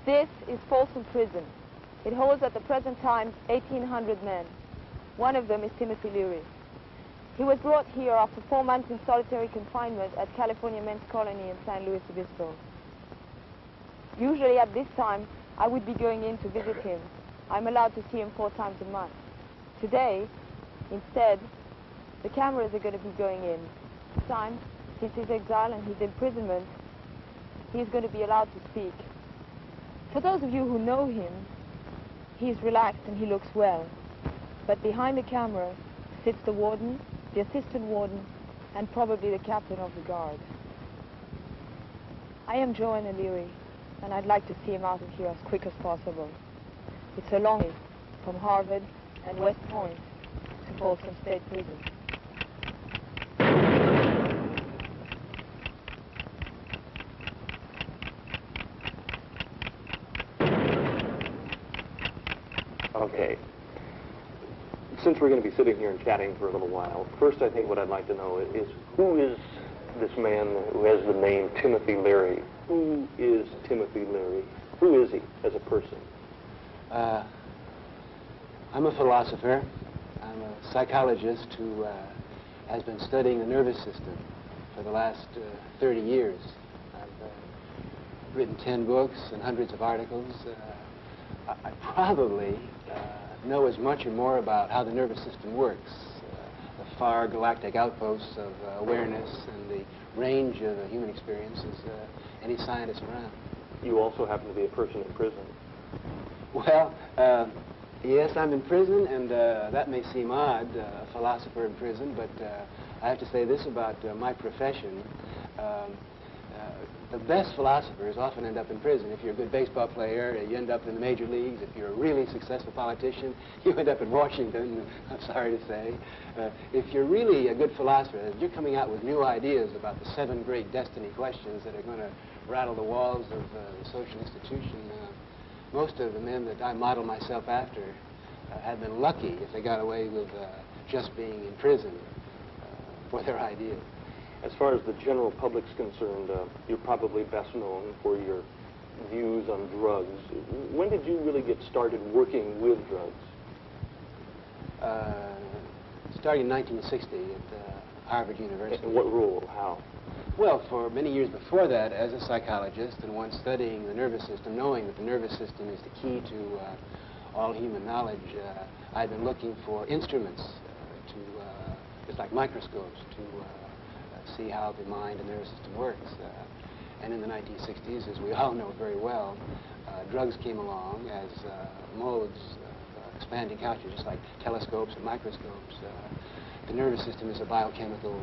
This is Folsom Prison. It holds at the present time 1,800 men. One of them is Timothy Leary. He was brought here after 4 months in solitary confinement at California Men's Colony in San Luis Obispo. Usually at this time, I would be going in to visit him. I'm allowed to see him 4 times a month. Today, instead, the cameras are going to be going in. This time, since his exile and his imprisonment, he's going to be allowed to speak. For those of you who know him, he's relaxed and he looks well. But behind the camera sits the warden, the assistant warden, and probably the captain of the guard. I am Joanna Leary, and I'd like to see him out of here as quick as possible. It's a long way from Harvard and West Point to Folsom State Prison. Okay. Since we're going to be sitting here and chatting for a little while, first I think what I'd like to know is who is this man who has the name Timothy Leary? Who is Timothy Leary? Who is he as a person? I'm a philosopher. I'm a psychologist who has been studying the nervous system for the last 30 years. I've written 10 books and hundreds of articles. I probably know as much or more about how the nervous system works, the far galactic outposts of awareness and the range of the human experience as any scientist around. You also happen to be a person in prison. Well, yes, I'm in prison, and that may seem odd, a philosopher in prison, but I have to say this about my profession. The best philosophers often end up in prison. If you're a good baseball player, you end up in the major leagues. If you're a really successful politician, you end up in Washington, I'm sorry to say. If you're really a good philosopher, if you're coming out with new ideas about the 7 great destiny questions that are going to rattle the walls of the social institution, most of the men that I model myself after have been lucky if they got away with just being in prison for their ideas. As far as the general public's concerned, you're probably best known for your views on drugs. When did you really get started working with drugs? Starting in 1960 at Harvard University. And what role? How? Well, for many years before that, as a psychologist and one studying the nervous system, knowing that the nervous system is the key to all human knowledge, I've been looking for instruments just like microscopes, to see how the mind and nervous system works. And in the 1960s, as we all know very well, drugs came along as modes of expanding consciousness, just like telescopes and microscopes. The nervous system is a biochemical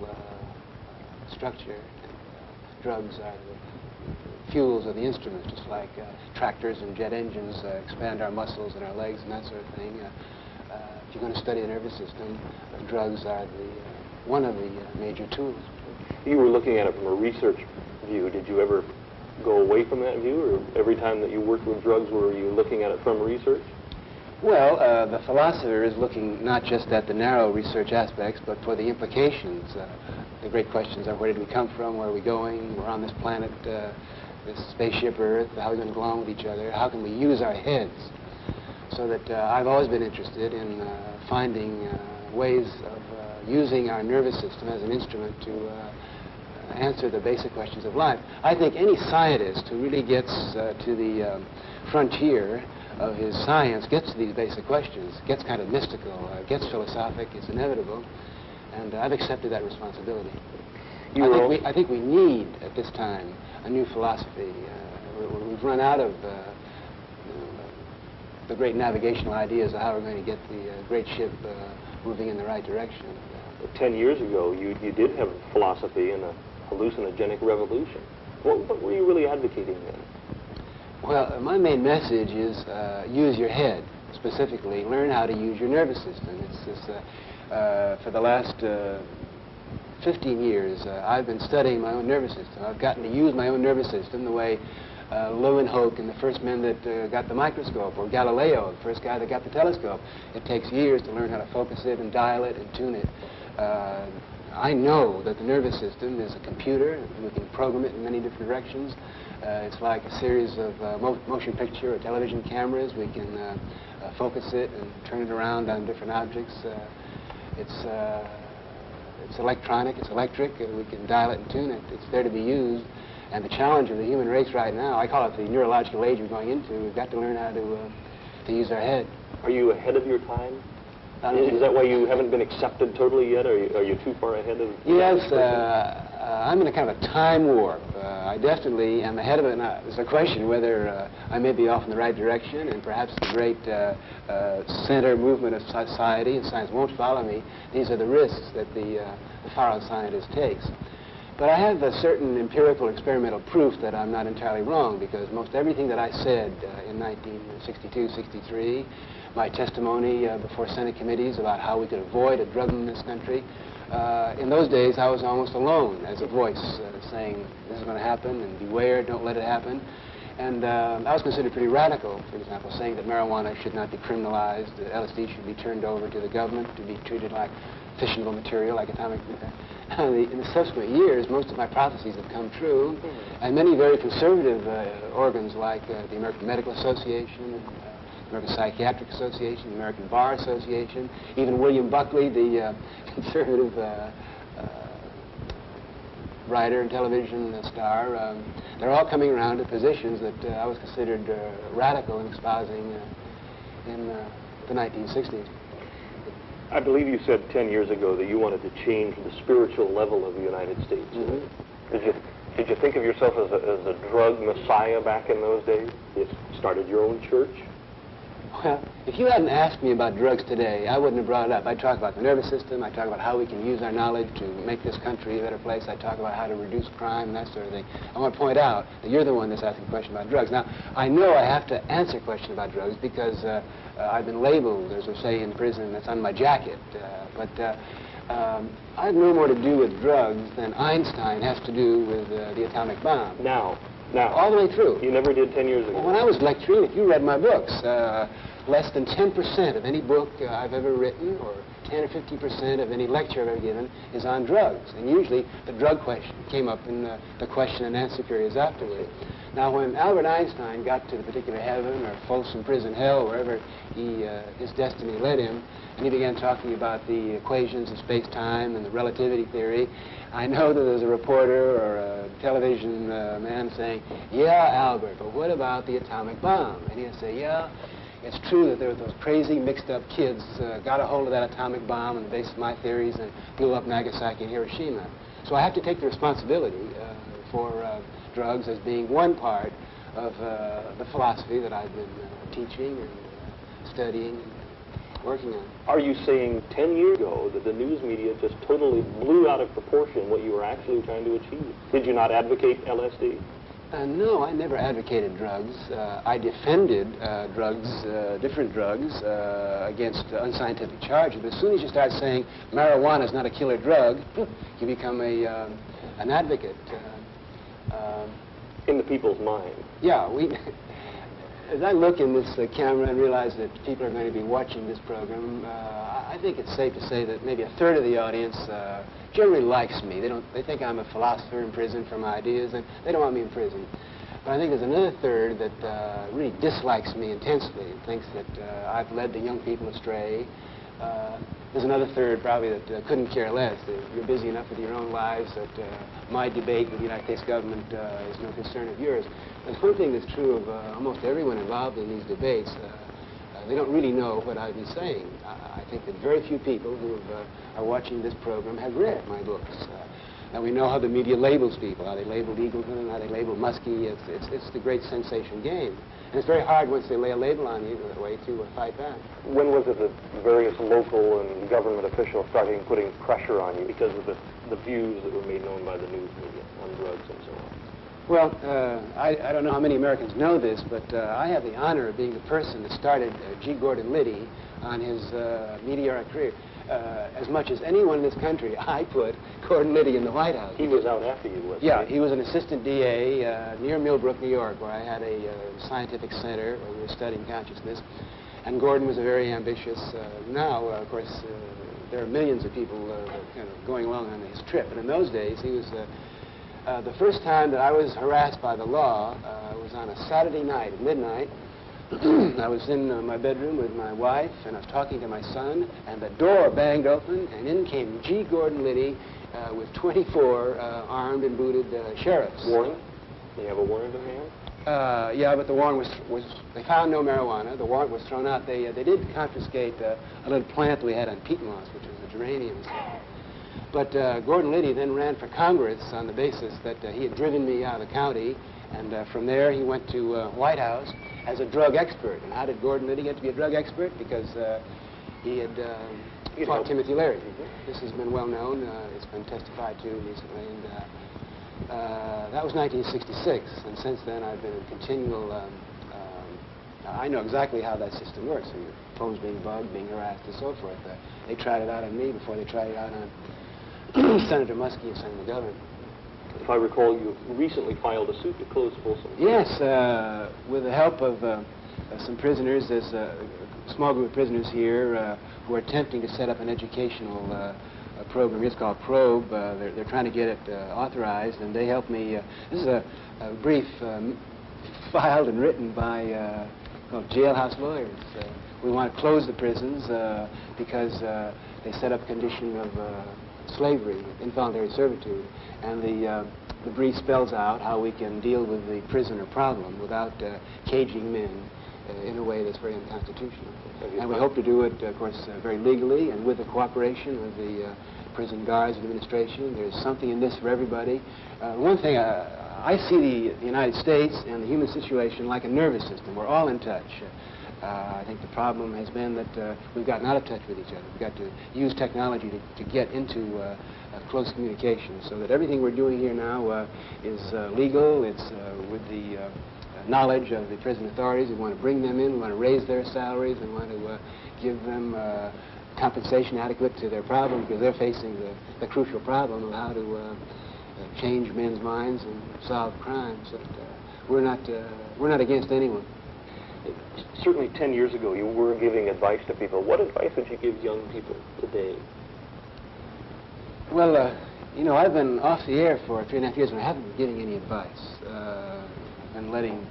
structure, and drugs are the fuels of the instruments, just like tractors and jet engines expand our muscles and our legs and that sort of thing. If you're going to study the nervous system, drugs are one of the major tools. You were looking at it from a research view. Did you ever go away from that view, or every time that you worked with drugs, were you looking at it from research? Well, the philosopher is looking not just at the narrow research aspects, but for the implications. The great questions are, where did we come from, where are we going, we're on this planet, this spaceship Earth, how are we going to go along with each other, how can we use our heads? So that I've always been interested in finding ways of using our nervous system as an instrument to answer the basic questions of life. I think any scientist who really gets to the frontier of his science gets to these basic questions, gets kind of mystical, gets philosophic, it's inevitable, and I've accepted that responsibility. I think we need, at this time, a new philosophy. We've run out of the great navigational ideas of how we're going to get the great ship moving in the right direction. 10 years ago, you did have philosophy in a hallucinogenic revolution. What were you really advocating then? Well, my main message is use your head, specifically learn how to use your nervous system. It's this, for the last 15 years, I've been studying my own nervous system. I've gotten to use my own nervous system the way Leeuwenhoek and the first men that got the microscope, or Galileo, the first guy that got the telescope. It takes years to learn how to focus it and dial it and tune it. I know that the nervous system is a computer, and we can program it in many different directions. It's like a series of motion picture or television cameras. We can focus it and turn it around on different objects. It's electronic, it's electric, and we can dial it and tune it. It's there to be used. And the challenge of the human race right now, I call it the neurological age we're going into. We've got to learn how to use our head. Are you ahead of your time? Is that why you haven't been accepted totally yet? Are you too far ahead of? Yes, I'm in a kind of a time warp. I definitely am ahead of it. Now, there's a question whether I may be off in the right direction, and perhaps the great center movement of society and science won't follow me. These are the risks that the thorough scientist takes. But I have a certain empirical experimental proof that I'm not entirely wrong, because most everything that I said in 1962, 63, my testimony before Senate committees about how we could avoid a drug in this country, in those days I was almost alone as a voice saying this is going to happen and beware, don't let it happen. And I was considered pretty radical, for example, saying that marijuana should not be criminalized, that LSD should be turned over to the government to be treated like fissionable material, like atomic. In the subsequent years, most of my prophecies have come true, and many very conservative organs like the American Medical Association, the American Psychiatric Association, the American Bar Association, even William Buckley, the conservative writer and television star, they're all coming around to positions that I was considered radical in espousing in the 1960s. I believe you said 10 years ago that you wanted to change the spiritual level of the United States. Mm-hmm. Did you think of yourself as a drug messiah back in those days? You started your own church? Well, if you hadn't asked me about drugs today, I wouldn't have brought it up. I'd talk about the nervous system. I'd talk about how we can use our knowledge to make this country a better place. I'd talk about how to reduce crime and that sort of thing. I want to point out that you're the one that's asking a question about drugs. Now, I know I have to answer a question about drugs because I've been labeled, as we say in prison, that's on my jacket. But I have no more to do with drugs than Einstein has to do with the atomic bomb. Now. All the way through. You never did 10 years ago. Well, when I was lecturing, if you read my books, less than 10% of any book I've ever written, or 10 or 50% of any lecture I've ever given, is on drugs. And usually the drug question came up in the question and answer periods afterward. Now, when Albert Einstein got to the particular heaven or Folsom prison hell, wherever his destiny led him, and he began talking about the equations of space-time and the relativity theory, I know that there's a reporter or a television man saying, yeah, Albert, but what about the atomic bomb? And he'll say, yeah, it's true that there were those crazy mixed-up kids got a hold of that atomic bomb on the basis of my theories and blew up Nagasaki and Hiroshima. So I have to take the responsibility for drugs as being one part of the philosophy that I've been teaching and studying and working on. Are you saying 10 years ago that the news media just totally blew out of proportion what you were actually trying to achieve? Did you not advocate LSD? No, I never advocated drugs. I defended drugs, different drugs, against unscientific charges. But as soon as you start saying marijuana is not a killer drug, you become an advocate. In the people's mind. Yeah, as I look in this camera and realize that people are going to be watching this program, I think it's safe to say that maybe a third of the audience generally likes me. They think I'm a philosopher in prison for my ideas, and they don't want me in prison. But I think there's another third that really dislikes me intensely and thinks that I've led the young people astray. There's another third probably that couldn't care less. You're busy enough with your own lives that my debate with the United States government is no concern of yours. There's one thing that's true of almost everyone involved in these debates. They don't really know what I've been saying. I think that very few people who are watching this program have read my books. Now, we know how the media labels people, how they labeled Eagleton, how they labeled Muskie. It's the great sensation game. And it's very hard once they lay a label on you that way to fight back. When was it that various local and government officials started putting pressure on you because of the views that were made known by the news media on drugs and so on? Well, I don't know how many Americans know this, but I have the honor of being the person that started G. Gordon Liddy on his meteoric career. As much as anyone in this country, I put Gordon Liddy in the White House. He was out after you, wasn't he? Yeah, he was an assistant DA near Millbrook, New York, where I had a scientific center where we were studying consciousness. And Gordon was a very ambitious, now, of course, there are millions of people kind of going along on his trip. And in those days, he was the first time that I was harassed by the law was on a Saturday night at midnight. I was in my bedroom with my wife, and I was talking to my son, and the door banged open, and in came G. Gordon Liddy with 24 armed and booted sheriffs. Warrant? Do you have a warrant in hand? Yeah, but the warrant was they found no marijuana. The warrant was thrown out. They did confiscate a little plant that we had on peat moss, which was a geranium. But Gordon Liddy then ran for Congress on the basis that he had driven me out of the county, and from there he went to White House as a drug expert. And how did Gordon Liddy get to be a drug expert? Because he had fought Timothy Leary. Mm-hmm. This has been well known. It's been testified to recently. And that was 1966, and since then I've been in continual, I know exactly how that system works. So your phone's being bugged, being harassed, and so forth. They tried it out on me before they tried it out on Senator Muskie and Senator McGovern. If I recall, you recently filed a suit to close Folsom. Yes, with the help of some prisoners. There's a small group of prisoners here who are attempting to set up an educational program. It's called Probe. They're trying to get it authorized, and they helped me. This is a brief filed and written by jailhouse lawyers. We want to close the prisons because they set up a condition of slavery, involuntary servitude, and the brief spells out how we can deal with the prisoner problem without caging men in a way that's very unconstitutional. And we hope to do it, of course, very legally and with the cooperation of the prison guards and administration. There's something in this for everybody. One thing, I see the United States and the human situation like a nervous system. We're all in touch. I think the problem has been that we've gotten out of touch with each other. We've got to use technology to get into close communication, so that everything we're doing here now is legal. It's with the knowledge of the prison authorities. We want to bring them in. We want to raise their salaries. We want to give them compensation adequate to their problem, because they're facing the crucial problem of how to change men's minds and solve crimes. But we're not against anyone. Certainly 10 years ago you were giving advice to people. What advice would you give young people today? Well, you know, I've been off the air for 3.5 years and I haven't been giving any advice. I've been letting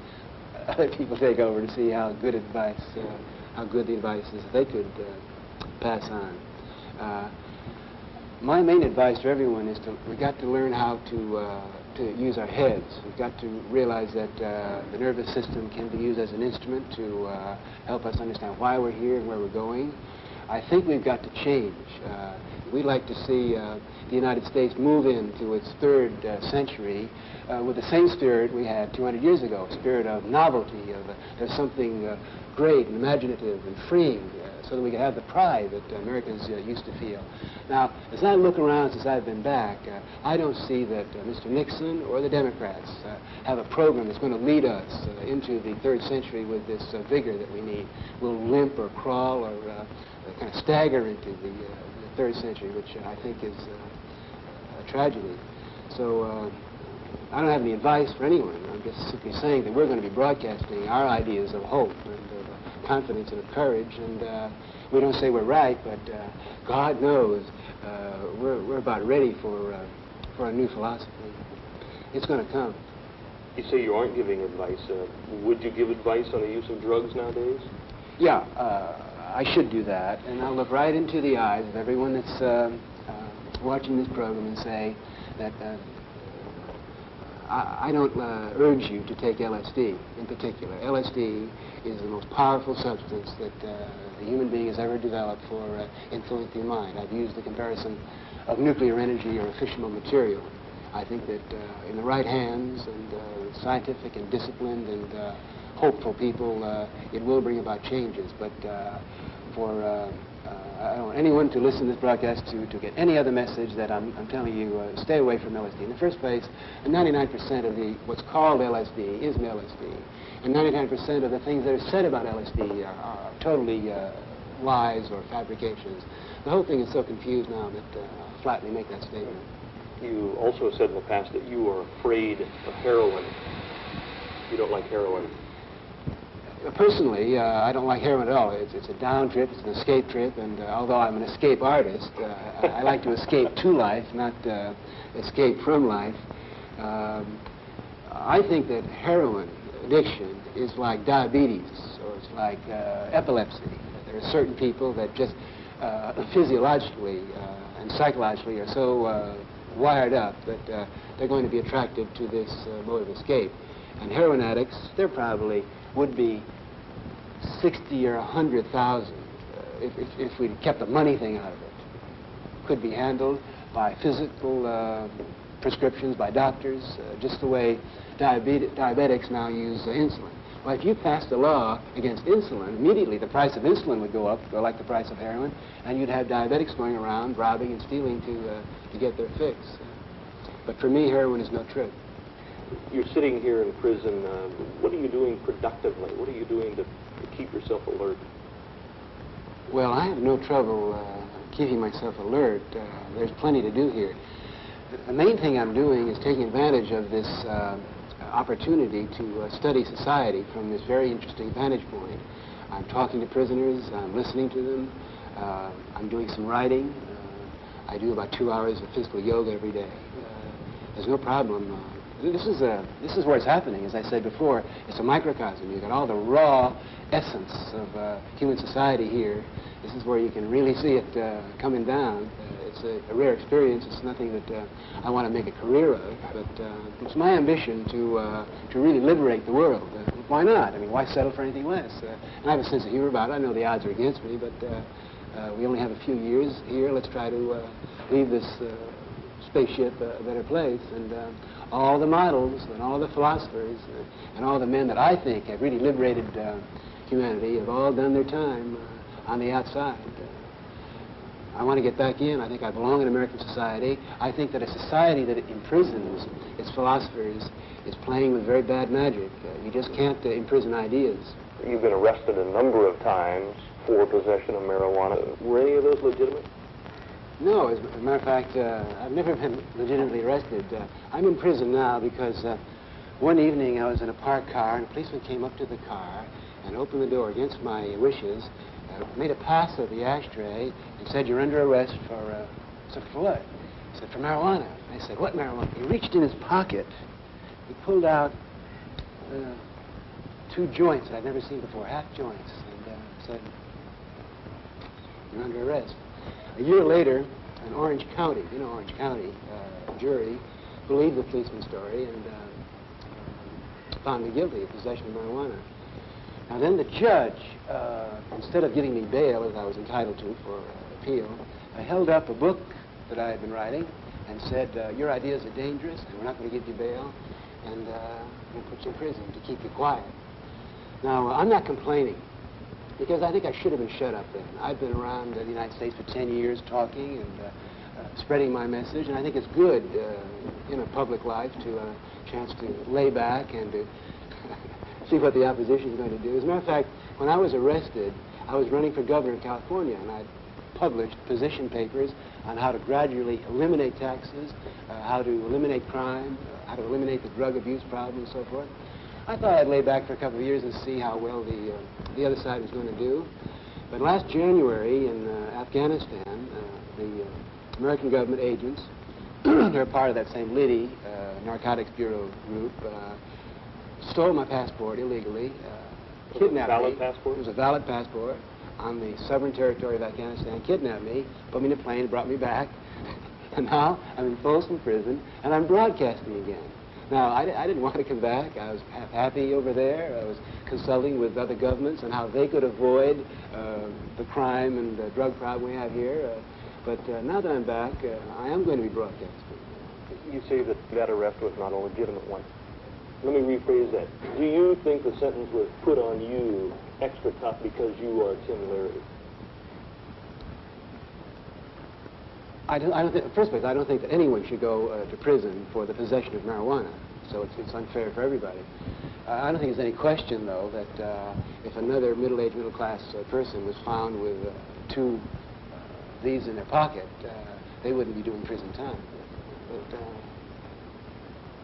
other people take over to see how good the advice is that they could pass on. My main advice to everyone is we've got to learn how to use our heads. We've got to realize that the nervous system can be used as an instrument to help us understand why we're here and where we're going. I think we've got to change. We'd like to see the United States move into its third century with the same spirit we had 200 years ago, a spirit of novelty, of there's something great and imaginative and freeing, so that we can have the pride that Americans used to feel. Now, as I look around since I've been back, I don't see that Mr. Nixon or the Democrats have a program that's going to lead us into the third century with this vigor that we need. We'll limp or crawl or kind of stagger into the third century, which I think is a tragedy. So I don't have any advice for anyone. I'm just simply saying that we're going to be broadcasting our ideas of hope and of confidence and of courage, and we don't say we're right, but God knows we're about ready for a new philosophy. It's going to come. You say you aren't giving advice. Would you give advice on the use of drugs nowadays? Yeah, I should do that, and I'll look right into the eyes of everyone that's watching this program and say that I don't urge you to take LSD in particular. LSD is the most powerful substance that the human being has ever developed for influencing the mind. I've used the comparison of nuclear energy or a fissionable material. I think that in the right hands and scientific and disciplined and hopeful people, it will bring about changes. But I don't want anyone to listen to this broadcast to get any other message that I'm telling you, stay away from LSD. In the first place, 99% of what's called LSD is LSD. And 99% of the things that are said about LSD are totally lies or fabrications. The whole thing is so confused now that I'll flatly make that statement. You also said in the past that you are afraid of heroin. You don't like heroin. Personally, I don't like heroin at all. It's a down trip, it's an escape trip, and although I'm an escape artist, I like to escape to life, not escape from life. I think that heroin addiction is like diabetes, or it's like epilepsy. There are certain people that just physiologically and psychologically are so wired up that they're going to be attracted to this mode of escape. And heroin addicts, there probably would be 60 or 100,000 if we kept the money thing out of it. Could be handled by physical prescriptions, by doctors, just the way diabetics now use insulin. Well, if you passed a law against insulin, immediately the price of insulin would go up, like the price of heroin, and you'd have diabetics going around robbing and stealing to get their fix. But for me, heroin is no trick. You're sitting here in prison. What are you doing productively? What are you doing to keep yourself alert? Well, I have no trouble keeping myself alert. There's plenty to do here. The main thing I'm doing is taking advantage of this opportunity to study society from this very interesting vantage point. I'm talking to prisoners, I'm listening to them, I'm doing some writing. I do about 2 hours of physical yoga every day. There's no problem. This is where it's happening, as I said before. It's a microcosm. You've got all the raw essence of human society here. This is where you can really see it coming down. It's a rare experience. It's nothing that I want to make a career of, but it's my ambition to really liberate the world. Why not? I mean, why settle for anything less? And I have a sense of humor about it. I know the odds are against me, but we only have a few years here. Let's try to leave this spaceship a better place. And all the models and all the philosophers and all the men that I think have really liberated humanity have all done their time on the outside. I want to get back in. I think I belong in American society. I think that a society that imprisons its philosophers is playing with very bad magic. You just can't imprison ideas. You've been arrested a number of times for possession of marijuana. Were any of those legitimate? No, as a matter of fact, I've never been legitimately arrested. I'm in prison now because one evening I was in a parked car and a policeman came up to the car and opened the door against my wishes, made a pass of the ashtray and said, "You're under arrest for," I said, "For what?" He said, "For marijuana." I said, "What marijuana?" He reached in his pocket, he pulled out 2 joints that I'd never seen before, half joints, and said, "You're under arrest." A year later, an Orange County, Orange County jury believed the policeman's story and found me guilty of possession of marijuana. Now then the judge, instead of giving me bail, as I was entitled to for appeal, held up a book that I had been writing and said, "Your ideas are dangerous and we're not going to give you bail and we'll put you in prison to keep you quiet." Now, I'm not complaining, because I think I should have been shut up then. I've been around the United States for 10 years talking and spreading my message, and I think it's good in a public life to a chance to lay back and to see what the opposition is going to do. As a matter of fact, when I was arrested, I was running for governor in California, and I published position papers on how to gradually eliminate taxes, how to eliminate crime, how to eliminate the drug abuse problem, and so forth. I thought I'd lay back for a couple of years and see how well the other side was going to do. But last January in Afghanistan, the American government agents, they're part of that same Leary, Narcotics Bureau group, stole my passport illegally, kidnapped me. Valid passport? It was a valid passport on the sovereign territory of Afghanistan, kidnapped me, put me in a plane, brought me back, and now I'm in Folsom prison, and I'm broadcasting again. Now, I didn't want to come back. I was happy over there. I was consulting with other governments on how they could avoid the crime and drug problem we have here. But now that I'm back, I am going to be broadcasting. You say that that arrest was not a legitimate one. Let me rephrase that. Do you think the sentence was put on you extra tough because you are Tim Leary? I don't think, first place, I don't think that anyone should go to prison for the possession of marijuana. So it's unfair for everybody. I don't think there's any question, though, that if another middle-aged, middle-class person was found with 2 of these in their pocket, they wouldn't be doing prison time. But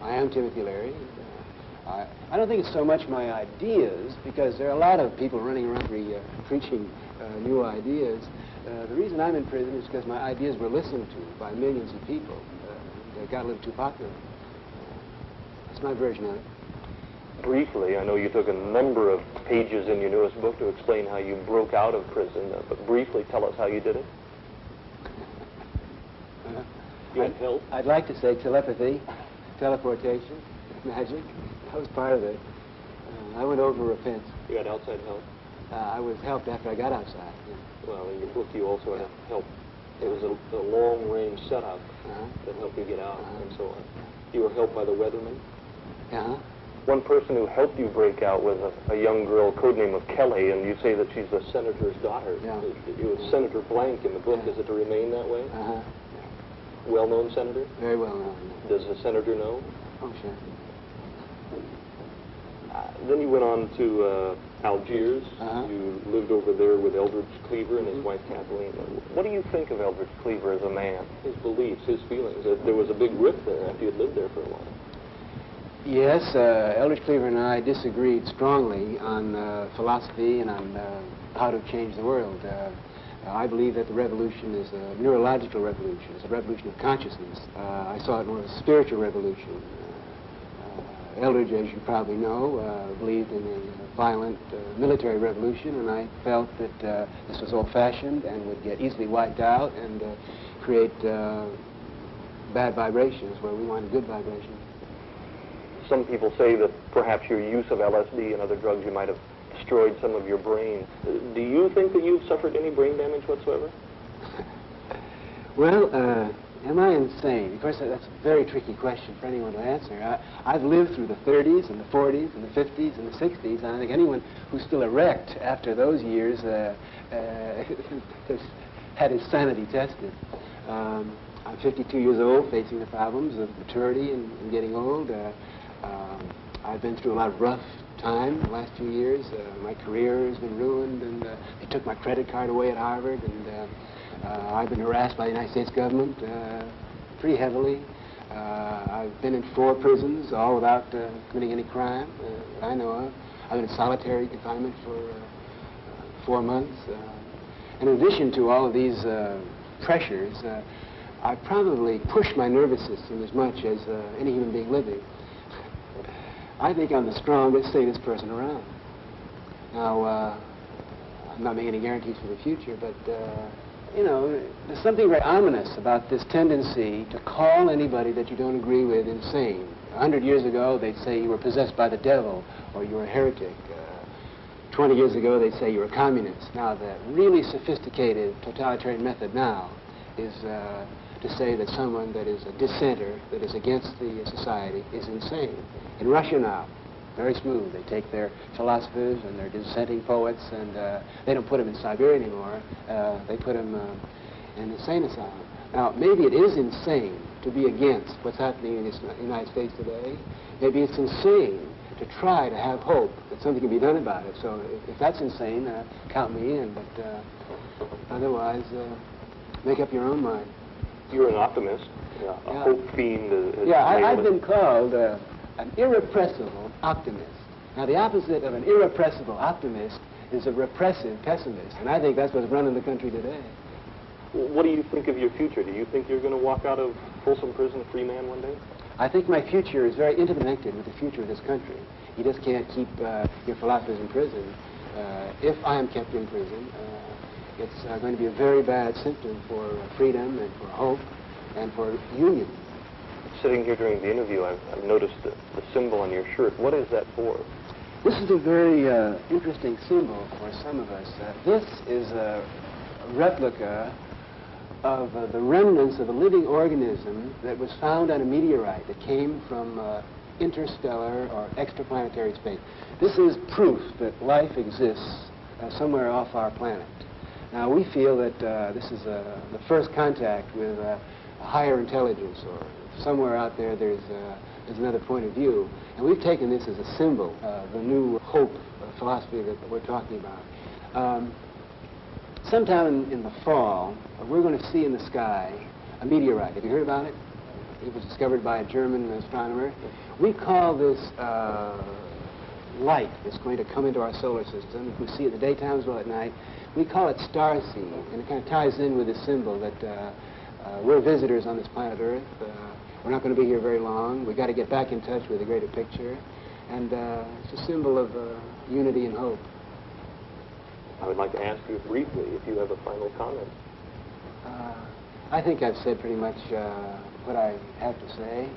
I am Timothy Leary. I don't think it's so much my ideas, because there are a lot of people running around preaching new ideas. The reason I'm in prison is because my ideas were listened to by millions of people. They got a little too popular. That's my version of it. Briefly, I know you took a number of pages in your newest book to explain how you broke out of prison, but briefly tell us how you did it. You had help? I'd like to say telepathy, teleportation, magic. That was part of it. I went over a fence. You had outside help? I was helped after I got outside. Yeah. Well, in your book you also had help. It was a long-range setup that helped you get out and so on. You were helped by the weatherman? One person who helped you break out was a young girl, codename of Kelly, and you say that she's the senator's daughter. Yeah. You was Senator Blank in the book. Is it to remain that way? Well-known senator? Very well known. Does the senator know? Oh, sure. Then you went on to Algiers. You lived over there with Eldridge Cleaver and his wife Kathleen. What do you think of Eldridge Cleaver as a man? His beliefs, his feelings. There was a big rift there after you had lived there for a while. Yes, Eldridge Cleaver and I disagreed strongly on philosophy and on how to change the world. I believe that the revolution is a neurological revolution. It's a revolution of consciousness. I saw it more as a spiritual revolution. Eldridge, as you probably know, believed in a violent military revolution, and I felt that this was old-fashioned and would get easily wiped out and create bad vibrations where we wanted good vibrations. Some people say that perhaps your use of LSD and other drugs, you might have destroyed some of your brain. Do you think that you've suffered any brain damage whatsoever? Well, am I insane? Of course, that's a very tricky question for anyone to answer. I've lived through the 30s and the 40s and the 50s and the 60s, and I think anyone who's still erect after those years has had his sanity tested. I'm 52 years old, facing the problems of maturity and getting old. I've been through a lot of rough time the last few years. My career has been ruined, and they took my credit card away at Harvard, and I've been harassed by the United States government pretty heavily. I've been in 4 prisons, all without committing any crime that I know of. I've been in solitary confinement for 4 months. And in addition to all of these pressures, I probably push my nervous system as much as any human being living. I think I'm the strongest, safest person around. Now, I'm not making any guarantees for the future, but, you know, there's something very ominous about this tendency to call anybody that you don't agree with insane. 100 years ago, they'd say you were possessed by the devil, or you were a heretic. 20 years ago, they'd say you were a communist. Now, the really sophisticated totalitarian method now is to say that someone that is a dissenter, that is against the society, is insane. In Russia now, very smooth. They take their philosophers and their dissenting poets, and they don't put them in Siberia anymore. They put them in an insane asylum. Now, maybe it is insane to be against what's happening in the United States today. Maybe it's insane to try to have hope that something can be done about it. So if that's insane, count me in. But otherwise, make up your own mind. You're an optimist, a hope fiend. I've been called an irrepressible optimist. Now, the opposite of an irrepressible optimist is a repressive pessimist, and I think that's what's running the country today. What do you think of your future? Do you think you're going to walk out of Folsom Prison a free man one day? I think my future is very intimately connected with the future of this country. You just can't keep your philosophers in prison. If I am kept in prison, it's going to be a very bad symptom for freedom and for hope and for union. Sitting here during the interview, I've noticed the symbol on your shirt. What is that for? This is a very interesting symbol for some of us. This is a replica of the remnants of a living organism that was found on a meteorite that came from interstellar or extraplanetary space. This is proof that life exists somewhere off our planet. Now, we feel that this is the first contact with a higher intelligence, or somewhere out there there's another point of view. And we've taken this as a symbol of the new hope philosophy that we're talking about. Sometime in the fall, we're going to see in the sky a meteorite. Have you heard about it? It was discovered by a German astronomer. We call this light that's going to come into our solar system, if we see it in the daytime as well at night, we call it starseed, and it kind of ties in with the symbol that we're visitors on this planet Earth. We're not going to be here very long. We've got to get back in touch with the greater picture, and it's a symbol of unity and hope. I would like to ask you briefly if you have a final comment. I think I've said pretty much what I have to say.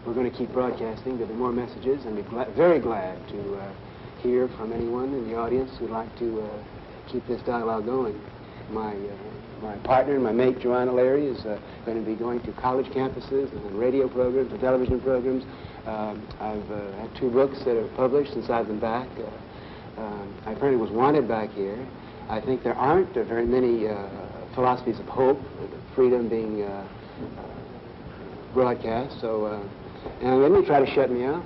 We're going to keep broadcasting. There'll be more messages, and we're very glad to hear from anyone in the audience who'd like to keep this dialogue going. My partner and my mate, Joanna Leary, is going to be going to college campuses and radio programs and television programs. I've had 2 books that are published since I've been back. I apparently was wanted back here. I think there aren't very many philosophies of hope, freedom being broadcast. So, and they may try to shut me up.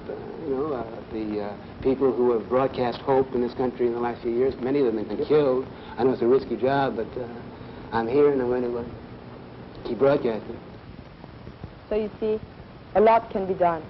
The people who have broadcast hope in this country in the last few years, many of them have been killed. I know it's a risky job, but I'm here and I'm going to keep broadcasting. So you see, a lot can be done.